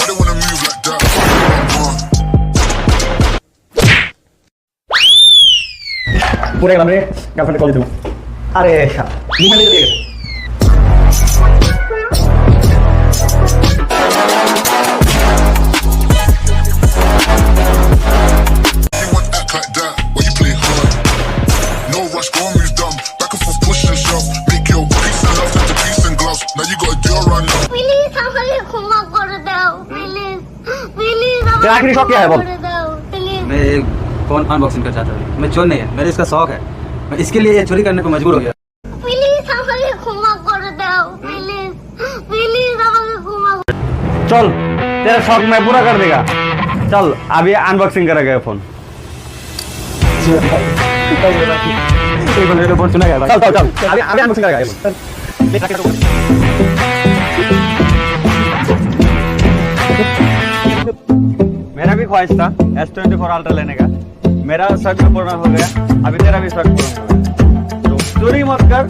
don't wanna move like that. পুরে গেলাম রে, গার্লফ্রেন্ডে কল দিতে। আরে মুভমেন্ট দিয়ে গেছে। You want to act like that? Why you play hard? No rush, go and move dumb. Back and forth, push and shove. Make your peace and love into peace and gloves. Now you got a deal right now. Please আমাকে ক্ষমা করে দাও please please तेरा आखिरी शौक क्या है बोल? করে দাও প্লিজ मैं एक फोन अनबॉक्सिंग करना चाहता हूँ। मैं चोर नहीं है, मेरे इसका शौक है। मैं इसके लिए ये चोरी करने को मजबूर हो गया। প্লিজ আমাকে ক্ষমা করে দাও প্লিজ প্লিজ আমাকে ক্ষমা করে चल तेरा शौक मैं पूरा कर देगा। चल अभी अनबॉक्सिंग करेगा फोन। फोन सुना गया भाई। चल चल चल अभी अभी अनबॉक्सिंग करेगा ये फोन। मेरा भी ख्वाहिश था S24 अल्ट्रा लेने का। मेरा शौक भी पूरा हो गया, अभी तेरा भी शौक पूरा हो गया। तो चोरी मत कर,